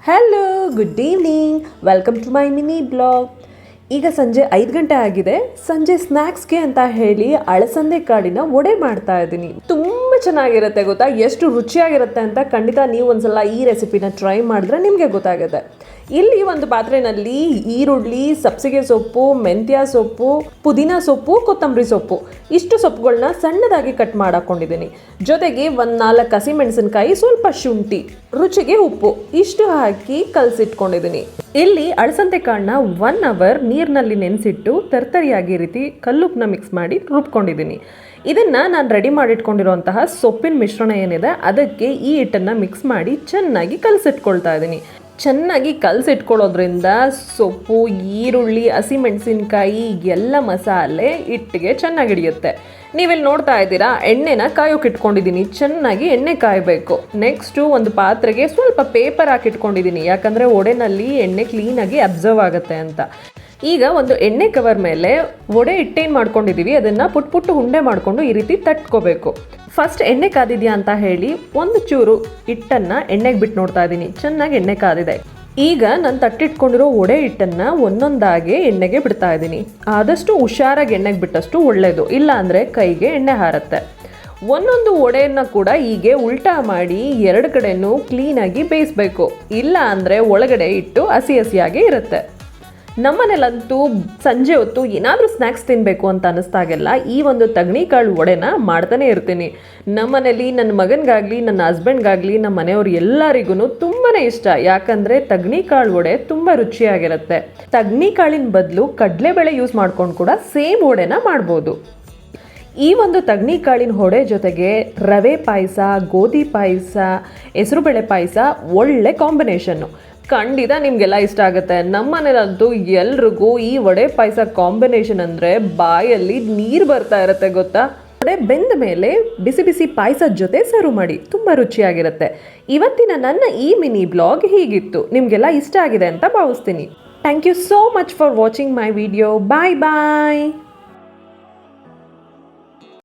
Hello, good evening. Welcome to my mini blog. ಈಗ ಸಂಜೆ 5 ಗಂಟೆ ಆಗಿದೆ. ಸಂಜೆ ಸ್ನ್ಯಾಕ್ಸ್ಗೆ ಅಂತ ಹೇಳಿ ಅಳಸಂದೆ ಕಾಳಿನ ವಡೆ ಮಾಡ್ತಾ ಇದ್ದೀನಿ. ತುಂಬ ಚೆನ್ನಾಗಿರುತ್ತೆ ಗೊತ್ತಾ, ಎಷ್ಟು ರುಚಿಯಾಗಿರುತ್ತೆ ಅಂತ ಖಂಡಿತ ನೀವು ಒಂದ್ಸಲ ಈ ರೆಸಿಪಿನ ಟ್ರೈ ಮಾಡಿದ್ರೆ ನಿಮಗೆ ಗೊತ್ತಾಗುತ್ತೆ. ಇಲ್ಲಿ ಒಂದು ಪಾತ್ರೆಯಲ್ಲಿ ಈರುಳ್ಳಿ, ಸಬ್ಸಿಗೆ ಸೊಪ್ಪು, ಮೆಂತ್ಯ ಸೊಪ್ಪು, ಪುದೀನ ಸೊಪ್ಪು, ಕೊತ್ತಂಬರಿ ಸೊಪ್ಪು ಇಷ್ಟು ಸೊಪ್ಪುಗಳನ್ನ ಸಣ್ಣದಾಗಿ ಕಟ್ ಮಾಡಾಕೊಂಡಿದ್ದೀನಿ. ಜೊತೆಗೆ 4 ಹಸಿಮೆಣಸಿನಕಾಯಿ, ಸ್ವಲ್ಪ ಶುಂಠಿ, ರುಚಿಗೆ ಉಪ್ಪು ಇಷ್ಟು ಹಾಕಿ ಕಲಸಿಟ್ಕೊಂಡಿದ್ದೀನಿ. ಇಲ್ಲಿ ಅಳಸಂದೆ ಕಾಳನ್ನ 1 ಅವರ್ ನೀರಿನಲ್ಲಿ ನೆನೆಸಿಟ್ಟು ತರ್ತರಿಯಾಗಿ ರೀತಿ ಕಲ್ಲುಪ್ಪನ್ನ ಮಿಕ್ಸ್ ಮಾಡಿ ರುಬ್ಕೊಂಡಿದ್ದೀನಿ. ಇದನ್ನು ನಾನು ರೆಡಿ ಮಾಡಿಟ್ಕೊಂಡಿರುವಂತಹ ಸೊಪ್ಪಿನ ಮಿಶ್ರಣ ಏನಿದೆ ಅದಕ್ಕೆ ಈ ಹಿಟ್ಟನ್ನು ಮಿಕ್ಸ್ ಮಾಡಿ ಚೆನ್ನಾಗಿ ಕಲಸಿಟ್ಕೊಳ್ತಾ ಇದ್ದೀನಿ. ಚೆನ್ನಾಗಿ ಕಲಸಿಟ್ಕೊಳ್ಳೋದ್ರಿಂದ ಸೊಪ್ಪು, ಈರುಳ್ಳಿ, ಹಸಿಮೆಣಸಿನ್ಕಾಯಿ ಎಲ್ಲ ಮಸಾಲೆ ಹಿಟ್ಟಿಗೆ ಚೆನ್ನಾಗಿ ಹಿಡಿಯುತ್ತೆ. ನೀವಿಲ್ಲಿ ನೋಡ್ತಾ ಇದ್ದೀರಾ, ಎಣ್ಣೆನ ಕಾಯೋಕೆ ಇಟ್ಕೊಂಡಿದ್ದೀನಿ. ಚೆನ್ನಾಗಿ ಎಣ್ಣೆ ಕಾಯಬೇಕು. ನೆಕ್ಸ್ಟು ಒಂದು ಪಾತ್ರೆಗೆ ಸ್ವಲ್ಪ ಪೇಪರ್ ಹಾಕಿಟ್ಕೊಂಡಿದ್ದೀನಿ, ಯಾಕಂದರೆ ಒಡೆನಲ್ಲಿ ಎಣ್ಣೆ ಕ್ಲೀನಾಗಿ ಅಬ್ಸರ್ವ್ ಆಗುತ್ತೆ ಅಂತ. ಈಗ ಒಂದು ಎಣ್ಣೆ ಕವರ್ ಮೇಲೆ ವಡೆ ಹಿಟ್ಟೇನು ಮಾಡ್ಕೊಂಡಿದ್ದೀವಿ ಅದನ್ನು ಪುಟ್ಟು ಉಂಡೆ ಮಾಡಿಕೊಂಡು ಈ ರೀತಿ ತಟ್ಕೋಬೇಕು. ಫಸ್ಟ್ ಎಣ್ಣೆ ಕಾದಿದೆಯಾ ಅಂತ ಹೇಳಿ ಒಂದು ಚೂರು ಹಿಟ್ಟನ್ನು ಎಣ್ಣೆಗೆ ಬಿಟ್ಟು ನೋಡ್ತಾ ಇದ್ದೀನಿ. ಚೆನ್ನಾಗಿ ಎಣ್ಣೆ ಕಾದಿದೆ. ಈಗ ನಾನು ತಟ್ಟಿಟ್ಕೊಂಡಿರೋ ವಡೆ ಹಿಟ್ಟನ್ನು ಒಂದೊಂದಾಗಿ ಎಣ್ಣೆಗೆ ಬಿಡ್ತಾ ಇದ್ದೀನಿ. ಆದಷ್ಟು ಹುಷಾರಾಗಿ ಎಣ್ಣೆಗೆ ಬಿಟ್ಟಷ್ಟು ಒಳ್ಳೆಯದು, ಇಲ್ಲ ಅಂದರೆ ಕೈಗೆ ಎಣ್ಣೆ ಹಾರುತ್ತೆ. ಒಂದೊಂದು ವಡೆಯನ್ನು ಕೂಡ ಹೀಗೆ ಉಲ್ಟಾ ಮಾಡಿ 2 ಕಡೆನೂ ಕ್ಲೀನಾಗಿ ಬೇಯಿಸಬೇಕು, ಇಲ್ಲ ಅಂದರೆ ಒಳಗಡೆ ಇಟ್ಟು ಹಸಿ ಹಸಿಯಾಗಿ ಇರುತ್ತೆ. ನಮ್ಮನೇಲಂತೂ ಸಂಜೆ ಹೊತ್ತು ಏನಾದರೂ ಸ್ನ್ಯಾಕ್ಸ್ ತಿನ್ನಬೇಕು ಅಂತ ಅನ್ನಿಸ್ದಾಗೆಲ್ಲ ಈ ಒಂದು ತಗಣಿಕಾಳು ವಡೆನ ಮಾಡ್ತಾನೆ ಇರ್ತೀನಿ. ನಮ್ಮನೇಲಿ ನನ್ನ ಮಗನಿಗಾಗಲಿ, ನನ್ನ ಹಸ್ಬೆಂಡ್ಗಾಗಲಿ, ನಮ್ಮ ಮನೆಯವ್ರು ಎಲ್ಲರಿಗೂ ತುಂಬಾ ಇಷ್ಟ. ಯಾಕಂದರೆ ತಗಣಿಕಾಳು ವಡೆ ತುಂಬ ರುಚಿಯಾಗಿರುತ್ತೆ. ತಗಣಿಕಾಳಿನ ಬದಲು ಕಡಲೆಬೇಳೆ ಯೂಸ್ ಮಾಡ್ಕೊಂಡು ಕೂಡ ಸೇಮ್ ವಡೆನ ಮಾಡ್ಬೋದು. ಈ ಒಂದು ತಗಣಿಕಾಳಿನ ವಡೆ ಜೊತೆಗೆ ರವೆ ಪಾಯಸ, ಗೋಧಿ ಪಾಯಸ, ಹೆಸರುಬೇಳೆ ಪಾಯಸ ಒಳ್ಳೆ ಕಾಂಬಿನೇಷನ್ನು. ಖಂಡಿತ ನಿಮಗೆಲ್ಲ ಇಷ್ಟ ಆಗುತ್ತೆ. ನಮ್ಮ ಮನೇಲಂತೂ ಎಲ್ರಿಗೂ ಈ ವಡೆ ಪಾಯಸ ಕಾಂಬಿನೇಷನ್ ಅಂದರೆ ಬಾಯಲ್ಲಿ ನೀರು ಬರ್ತಾ ಇರುತ್ತೆ ಗೊತ್ತಾ. ವಡೆ ಬೆಂದ ಮೇಲೆ ಬಿಸಿ ಬಿಸಿ ಪಾಯಸದ ಜೊತೆ ಸರ್ವ್ ಮಾಡಿ, ತುಂಬ ರುಚಿಯಾಗಿರುತ್ತೆ. ಇವತ್ತಿನ ನನ್ನ ಈ ಮಿನಿ ಬ್ಲಾಗ್ ಹೀಗಿತ್ತು. ನಿಮಗೆಲ್ಲ ಇಷ್ಟ ಆಗಿದೆ ಅಂತ ಭಾವಿಸ್ತೀನಿ. Thank you so much for watching my video. Bye bye.